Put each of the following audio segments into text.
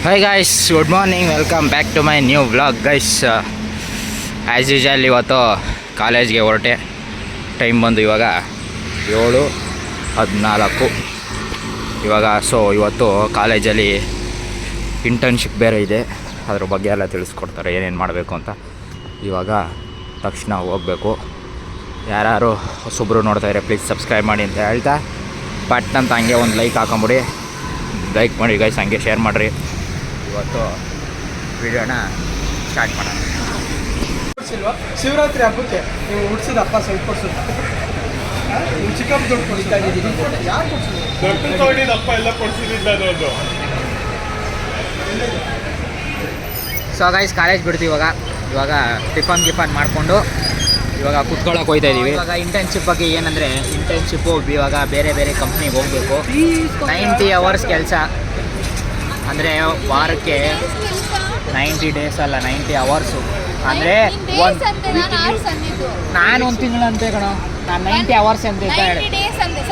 Hi guys, good morning, welcome back to my new vlog guys. As usual ಇವತ್ತು ಕಾಲೇಜ್ಗೆ ಹೊರಟೆ. Time ಬಂದು ಇವಾಗ 7:14 ಇವಾಗ. ಸೊ ಇವತ್ತು ಕಾಲೇಜಲ್ಲಿ ಇಂಟರ್ನ್ಶಿಪ್ ಬೇರೆ ಇದೆ, ಅದ್ರ ಬಗ್ಗೆ ಎಲ್ಲ ತಿಳಿಸ್ಕೊಡ್ತಾರೆ ಏನೇನು ಮಾಡಬೇಕು ಅಂತ. ಇವಾಗ ತಕ್ಷಣ ಹೋಗಬೇಕು. ಯಾರು ಹೊಸೊಬ್ಬರು ನೋಡ್ತಾಯಿದ್ರೆ ಪ್ಲೀಸ್ ಸಬ್ಸ್ಕ್ರೈಬ್ ಮಾಡಿ ಅಂತ ಹೇಳ್ತಾ ಪಟ್ ಅಂತ ಹಂಗೆ ಒಂದು ಲೈಕ್ ಹಾಕೊಂಬಿಡಿ. ಲೈಕ್ ಮಾಡಿ ಗೈಸ್, ಹಂಗೆ ಶೇರ್ ಮಾಡಿರಿ. ಇವತ್ತು ವಿಡಿಯೋನ ಸ್ಟಾರ್ಟ್ ಮಾಡೋಣ. ಶಿವರಾತ್ರಿ ಹಬ್ಬಕ್ಕೆ ನೀವು ಹುಡ್ಸಿದ ಹಬ್ಬ ಸ್ವಲ್ಪ ಚಿಕ್ಕಪ್ಪ ದುಡ್ಡು ಕೊಡ್ಸಿದ್ದೀನಿ. ಯಾರು ಕೊಡ್ಸಿದ್ರು? ಅಪ್ಪ ಎಲ್ಲ ಕೊಡ್ಸಿದ್ದು. ಸೊ ಗೈಸ್, ಕಾಲೇಜ್ ಬಿಡ್ತೀವಿ ಇವಾಗ ಟಿಫನ್ ಮಾಡಿಕೊಂಡು ಇವಾಗ ಕುತ್ಕೊಳ್ಳೋಕೆ ಹೋಗ್ತಾ ಇದ್ದೀವಿ. ಇವಾಗ ಇಂಟರ್ನ್ಶಿಪ್ ಬಗ್ಗೆ ಏನಂದರೆ, ಇಂಟರ್ನ್ಶಿಪ್ಪು ಇವಾಗ ಬೇರೆ ಬೇರೆ ಕಂಪ್ನಿಗೆ ಹೋಗಬೇಕು. 90 hours ಕೆಲಸ ಅಂದರೆ ವಾರಕ್ಕೆ 90 days ಅಲ್ಲ, 90 hours. ಅಂದರೆ ನಾನು ಒಂದು ತಿಂಗಳು ಅಂತೆ ಕಣೋ, ನಾನು 90 hours ಅಂತ ಹೇಳಿ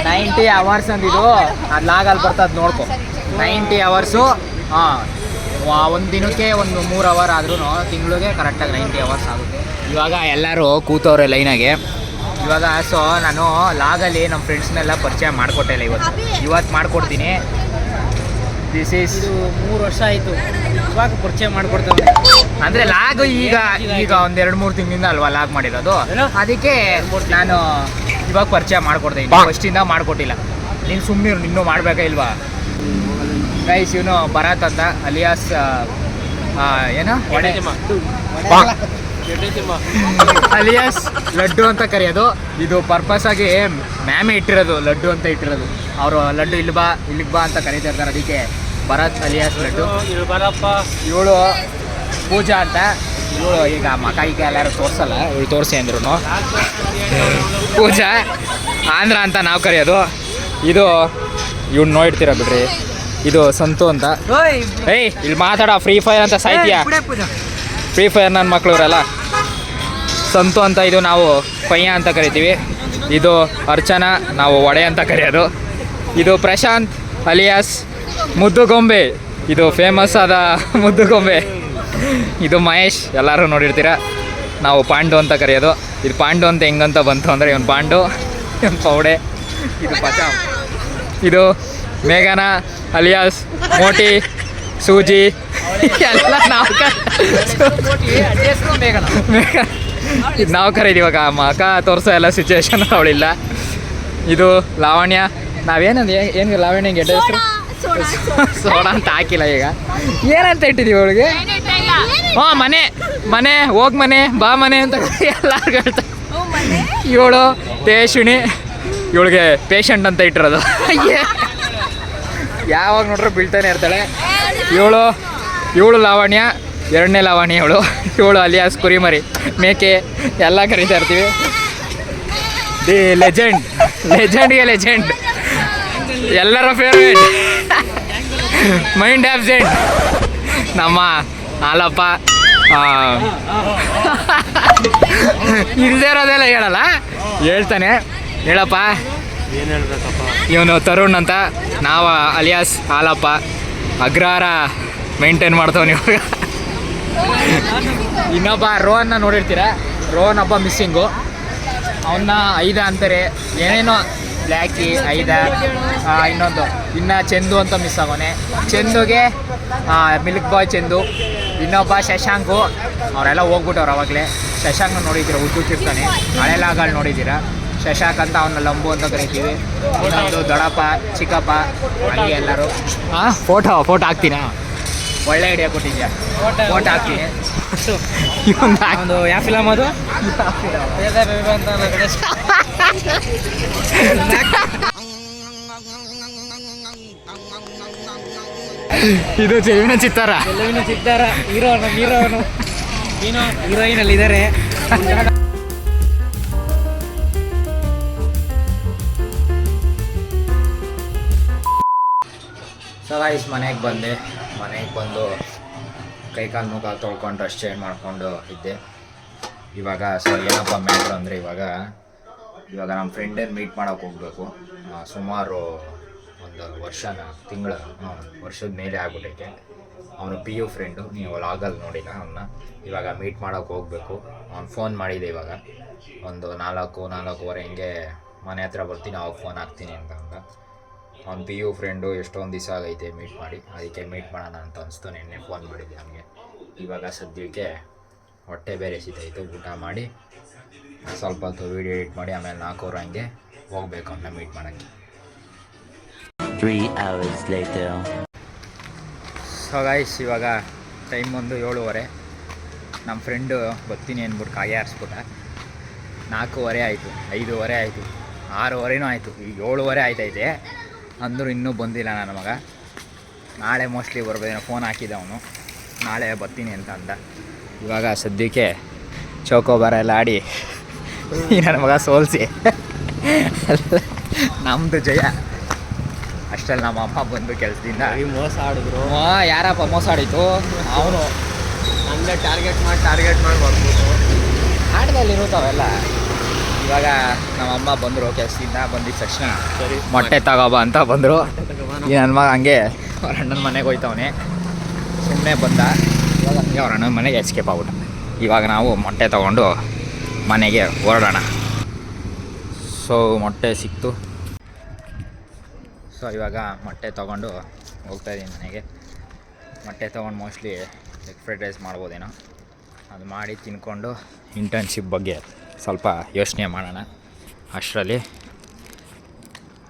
90 hours ಅಂದಿದ್ದು. ಅದು ಲಾಗಲ್ಲಿ ಬರ್ತದೆ ನೋಡ್ಕೊ. 90 hours. ಹಾಂ, ಒಂದು ದಿನಕ್ಕೆ ಒಂದು 3 hour ಆದ್ರೂ ತಿಂಗಳಿಗೆ ಕರೆಕ್ಟಾಗಿ 90 hours ಆಗುತ್ತೆ. ಇವಾಗ ಎಲ್ಲರೂ ಕೂತವ್ರೆ ಲೈನಾಗೆ. ಇವಾಗ ಸೊ ನಾನು ಲಾಗಲ್ಲಿ ನಮ್ಮ ಫ್ರೆಂಡ್ಸ್ನೆಲ್ಲ ಪರಿಚಯ ಮಾಡಿಕೊಟ್ಟಿಲ್ಲ. ಇವತ್ತು ಮಾಡಿಕೊಡ್ತೀನಿ. ದಿಸ್ ಈಸ್ 3 ವರ್ಷ ಆಯಿತು, ಇವಾಗ ಪರಿಚಯ ಮಾಡಿಕೊಡ್ತೇವೆ. ಅಂದರೆ ಲಾಗ್ ಈಗ ಒಂದು 2-3 ತಿಂಗಳಿಂದ ಅಲ್ವಾ ಲಾಗ್ ಮಾಡಿರೋದು, ಅದಕ್ಕೆ ನಾನು ಇವಾಗ ಪರಿಚಯ ಮಾಡಿಕೊಡ್ತೀನಿ. ಫಸ್ಟಿಂದ ಮಾಡಿಕೊಟ್ಟಿಲ್ಲ. ನೀನು ಸುಮ್ಮನೆ ಇನ್ನೂ ಮಾಡಬೇಕಾ ಇಲ್ವಾ ಗೈಸ್? ಇವನು ಭರತ್ ಅಂತ, ಅಲಿಯಾಸ್ ಏನು ಅಲಿಯಾಸ್ ಲಡ್ಡು ಅಂತ ಕರೆಯೋದು. ಇದು ಪರ್ಪಸ್ ಆಗಿ ಮ್ಯಾಮೇ ಇಟ್ಟಿರೋದು, ಲಡ್ಡು ಅಂತ ಇಟ್ಟಿರೋದು. ಅವರು ಲಡ್ಡು ಇಲ್ಲಿಗೆ ಬಾ ಅಂತ ಕರೀತಾ ಇರ್ತಾರೆ, ಅದಕ್ಕೆ ಭರತ್ ಅಲಿಯಾಸ್ ಲಡ್ಡು. ಇವಳು ಪೂಜಾ ಅಂತ. ಇವಳು ಈಗ ಮಕಾಯಿಗೆ ಎಲ್ಲರೂ ತೋರಿಸಲ್ಲ, ಇವಳು ತೋರಿಸಿ ಅಂದ್ರು. ಪೂಜಾ ಆಂಧ್ರ ಅಂತ ನಾವು ಕರೆಯೋದು. ಇದು ಇವ್ನು ನೋಡ್ತೀರ ಬಿಡ್ರಿ, ಇದು ಸಂತು ಅಂತ. ಏಯ್ ಇಲ್ಲಿ ಮಾತಾಡ, ಫ್ರೀ ಫೈರ್ ಅಂತ ಸಾಹಿತ್ಯ, ಫ್ರೀ ಫೈರ್ ನನ್ನ ಮಕ್ಕಳು ಇವರೆಲ್ಲ. ಸಂತು ಅಂತ ಇದು ನಾವು ಪಯ್ಯ ಅಂತ ಕರಿತೀವಿ. ಇದು ಅರ್ಚನಾ, ನಾವು ಒಡೆ ಅಂತ ಕರೆಯೋದು. ಇದು ಪ್ರಶಾಂತ್ ಅಲಿಯಾಸ್ ಮುದ್ದುಗೊಂಬೆ, ಇದು ಫೇಮಸ್ ಆದ ಮುದ್ದುಗೊಂಬೆ. ಇದು ಮಹೇಶ್, ಎಲ್ಲರೂ ನೋಡಿರ್ತೀರ, ನಾವು ಪಾಂಡು ಅಂತ ಕರೆಯೋದು. ಇದು ಪಾಂಡು ಅಂತ ಹೆಂಗಂತ ಬಂತು ಅಂದರೆ, ಇವನು ಪಾಂಡು, ಇವನು ಪೌಡೆ, ಇದು ಪಚಾಮ್. ಇದು ಮೇಘನಾ ಅಲಿಯಾಸ್ ಮೋಟಿ, ಸೂಜಿ ಎಲ್ಲ ನಾವು ಮೇಘನಾ ಇದು ನಾವು ಕರೀತೀವಿ. ಇವಾಗ ಮಕ ತೋರಿಸೋ ಎಲ್ಲ ಸಿಚುವೇಶನ್ ಅವಳಿಲ್ಲ. ಇದು ಲಾವಣ್ಯ. ನಾವೇನಂದು ಏನು ಲಾವಣ್ಯ ಗೆಡ್ಡ ಹೆಸರು ಸೋಡಾ ಅಂತ ಹಾಕಿಲ್ಲ. ಈಗ ಏನಂತ ಇಟ್ಟಿದ್ದೀವಿ ಅವಳಿಗೆ? ಹಾಂ, ಮನೆ ಹೋಗಿ ಮನೆ ಬಾ ಮನೆ ಅಂತ ಎಲ್ಲರಿಗೂ ಹೇಳ್ತಾರೆ. ಇವಳು ತೇಶುಣಿ, ಇವಳಿಗೆ ಪೇಷಂಟ್ ಅಂತ ಇಟ್ಟಿರೋದು. ಯಾವಾಗ ನೋಡ್ರೂ ಬೀಳ್ತಾನೆ ಇರ್ತಾಳೆ. ಇವಳು ಲಾವಣ್ಯ, 2ನೇ ಲಾವಣ್ಯ. ಇವಳು ಅಲಿಯಾಸ್ ಕುರಿಮರಿ, ಮೇಕೆ ಎಲ್ಲ ಕರೀತಾ ಇರ್ತೀವಿ. ದಿ ಲೆಜೆಂಡ್ಗೆ ಲೆಜೆಂಡ್, ಎಲ್ಲರ ಫೇವ್ರೇಟ್, ಮೈಂಡ್ ಆಬ್ಸೆಂಟ್ ನಮ್ಮ ಹಾಲಪ್ಪ. ಇಲ್ಲದೆ ಇರೋದೆಲ್ಲ ಹೇಳಲ್ಲ, ಹೇಳ್ತಾನೆ. ಹೇಳಪ್ಪ. ಏನು ಹೇಳ್ಬೇಕಪ್ಪ? ಇವನು ತರುಣ್ ಅಂತ, ನಾವು ಅಲಿಯಾಸ್ ಹಾಲಪ್ಪ. ಅಗ್ರಹಾರ ಮೇಂಟೈನ್ ಮಾಡ್ತವನು ಇವಾಗ. ಇನ್ನೊಬ್ಬ ರೋಹನ್ನ ನೋಡಿರ್ತೀರ, ರೋಹನ್ ಹಬ್ಬ ಮಿಸ್ಸಿಂಗು. ಅವನ್ನ ಐದ ಅಂತಾರೆ, ಏನೇನೋ ಬ್ಲ್ಯಾಕಿ ಐದ. ಇನ್ನೊಂದು ಇನ್ನು ಚಂದು ಅಂತ ಮಿಸ್ ಆಗೋನೆ. ಚಂದುಗೆ ಮಿಲ್ಕ್ ಬಾಯ್ ಚಂದು. ಇನ್ನೊಬ್ಬ ಶಶಾಂಕು, ಅವರೆಲ್ಲ ಹೋಗ್ಬಿಟ್ಟವ್ರು ಅವಾಗಲೇ. ಶಶಾಂಕ್ ನೋಡಿದ್ದೀರ, ಉದ್ದುಕ್ಕಿರ್ತಾನೆ, ಹಳೆಲಾಗಳು ನೋಡಿದ್ದೀರ. ಶಶಾಂಕ್ ಅಂತ ಅವನ್ನ ಲಂಬು ಅಂತ ಕರಿತೀವಿ. ಇನ್ನೊಂದು ದೊಡ್ಡಪ್ಪ, ಚಿಕ್ಕಪ್ಪ, ಹಂಗೆ ಎಲ್ಲರೂ. ಫೋಟೋ ಹಾಕ್ತೀನಾ? ಒಳ್ಳೆ ಐಡಿಯಾ ಕೊಟ್ಟಿದ್ಯಾ, ಫೋಟೋ ಹಾಕ್ತೀನಿ. ಒಂದು ಯಾವ ಫಿಲಮ್ ಅದು? ಇದು ಚೆಲುವಿನ ಚಿತ್ತಾರ. ಹೀರೋಯಿನ್ ಅಲ್ಲಿ ಇದ್ದಾರೆ. ಸೊ ಗೈಸ್, ಮನೆಗೆ ಬಂದು ಕೈಕಾಲು ಮುಖ ತೊಳ್ಕೊಂಡು ಡ್ರೆಸ್ ಚೇಂಜ್ ಮಾಡಿಕೊಂಡು ಇದ್ದೆ. ಇವಾಗ ಸೊ ಏನಪ್ಪ ಮ್ಯಾಟ್ರ್ ಅಂದರೆ, ಇವಾಗ ನಮ್ಮ ಫ್ರೆಂಡನ್ನು ಮೀಟ್ ಮಾಡೋಕೆ ಹೋಗಬೇಕು. ಸುಮಾರು ಒಂದು ವರ್ಷದ ಮೇಲೆ ಆಗ್ಬಿಟ್ಟೈತೆ. ಅವನು ಪಿ ಯು ಫ್ರೆಂಡು, ನೀವು ಲಾಗಲ್ಲಿ ನೋಡಿಲ್ಲ ಅವನ್ನ. ಇವಾಗ ಮೀಟ್ ಮಾಡೋಕ್ಕೆ ಹೋಗಬೇಕು. ಅವ್ನು ಫೋನ್ ಮಾಡಿದ್ದೆ ಇವಾಗ ಒಂದು 4-4:15 ಹಿಂಗೆ ಮನೆ ಹತ್ರ ಬರ್ತೀನಿ, ಅವಾಗ ಫೋನ್ ಹಾಕ್ತೀನಿ ಅಂತ ಅಂದ. ಅವ್ನು ಪಿ ಯು ಫ್ರೆಂಡು, ಎಷ್ಟೊಂದು ದಿವಸ ಆಗೈತೆ ಮೀಟ್ ಮಾಡಿ, ಅದಕ್ಕೆ ಮೀಟ್ ಮಾಡೋಣ ಅಂತ ಅನಿಸ್ತು. ನಿನ್ನೆ ಫೋನ್ ಮಾಡಿದ್ದೆ ಅವನಿಗೆ. ಇವಾಗ ಸದ್ಯಕ್ಕೆ ಹೊಟ್ಟೆ ಬೇರೆ ಸಿತಾಯಿತು, ಊಟ ಮಾಡಿ ಸ್ವಲ್ಪ ಹೊತ್ತು ವೀಡಿಯೋ ಎಡಿಟ್ ಮಾಡಿ ಆಮೇಲೆ 4 ಅವರ್ ಹಂಗೆ ಹೋಗ್ಬೇಕು ಅವನ್ನ ಮೀಟ್ ಮಾಡೋಕ್ಕೆ. 3 hours later. ಸೊ ಗೈಸ್, ಇವಾಗ ಟೈಮ್ ಒಂದು 7:15. ನಮ್ಮ ಫ್ರೆಂಡು ಬರ್ತೀನಿ ಅಂದ್ಬಿಟ್ಟು ಕಾಗೆ ಆರಿಸ್ಬಿಟ್ಟ. 4:15 ಆಯಿತು, 5:15 ಆಯಿತು, 6:15 ಆಯಿತು, ಈಗ 7:15 ಆಯ್ತೈತೆ. ಅಂದರೂ ಇನ್ನೂ ಬಂದಿಲ್ಲ ನನ್ನ ಮಗ. ನಾಳೆ ಮೋಸ್ಟ್ಲಿ ಬರ್ಬೋದೇನೋ. ಫೋನ್ ಹಾಕಿದ್ದ ಅವನು, ನಾಳೆ ಬರ್ತೀನಿ ಅಂತ ಅಂದ. ಇವಾಗ ಸದ್ಯಕ್ಕೆ ಚೌಕೋಬಾರ ಎಲ್ಲ ಆಡಿ ಈ ನನ್ನ ಮಗ ಸೋಲಿಸಿ ನಮ್ಮದು ಜಯ. ಅಷ್ಟರಲ್ಲಿ ನಮ್ಮ ಅಮ್ಮ ಬಂದು ಕೆಲಸದಿಂದ ಮೋಸ ಆಡಿದ್ರು. ಯಾರಪ್ಪ ಮೋಸ ಆಡಿತು? ಅವನು ಹಂಗೆ ಟಾರ್ಗೆಟ್ ಮಾಡಿ ಬರ್ಬೋದು. ಆಟದಲ್ಲಿ ಇರುತ್ತವೆಲ್ಲ. ಇವಾಗ ನಮ್ಮಮ್ಮ ಬಂದರು ಕೆಲಸದಿಂದ. ಬಂದಿದ್ದ ತಕ್ಷಣ ಸರಿ ಮೊಟ್ಟೆ ತಗೋಬ ಅಂತ ಬಂದರು. ಈ ನನ್ನ ಮಗ ಹಂಗೆ ಅವ್ರ ಅಣ್ಣನ ಮನೆಗೆ ಹೋಯ್ತವನೆ. ಸುಮ್ಮನೆ ಬಂದ. ಇವಾಗ ಹಂಗೆ ಅವ್ರ ಅಣ್ಣನ ಮನೆಗೆ ಎಸ್ಕೇಪ್ ಆಗ್ಬಿಟ್ಟ. ಇವಾಗ ನಾವು ಮೊಟ್ಟೆ ತೊಗೊಂಡು ಮನೆಗೆ ಹೊರಡೋಣ. ಸೊ ಮೊಟ್ಟೆ ಸಿಕ್ತು. ಸೊ ಇವಾಗ ಮೊಟ್ಟೆ ತೊಗೊಂಡು ಹೋಗ್ತಾಯಿದ್ದೀನಿ ಮನೆಗೆ. ಮೊಟ್ಟೆ ತೊಗೊಂಡು ಮೋಸ್ಟ್ಲಿ ಎಗ್ ಫ್ರೈಡ್ ರೈಸ್ ಮಾಡ್ಬೋದೇನೋ. ಅದು ಮಾಡಿ ತಿನ್ಕೊಂಡು ಇಂಟರ್ನ್ಶಿಪ್ ಬಗ್ಗೆ ಸ್ವಲ್ಪ ಯೋಚನೆ ಮಾಡೋಣ. ಅಷ್ಟರಲ್ಲಿ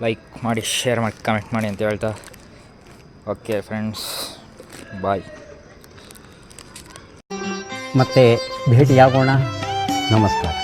ಲೈಕ್ ಮಾಡಿ, ಶೇರ್ ಮಾಡಿ, ಕಮೆಂಟ್ ಮಾಡಿ ಅಂತ ಹೇಳ್ತಾ, ಓಕೆ ಫ್ರೆಂಡ್ಸ್, ಬಾಯ್. ಮತ್ತೆ ಭೇಟಿಯಾಗೋಣ. ನಮಸ್ಕಾರ.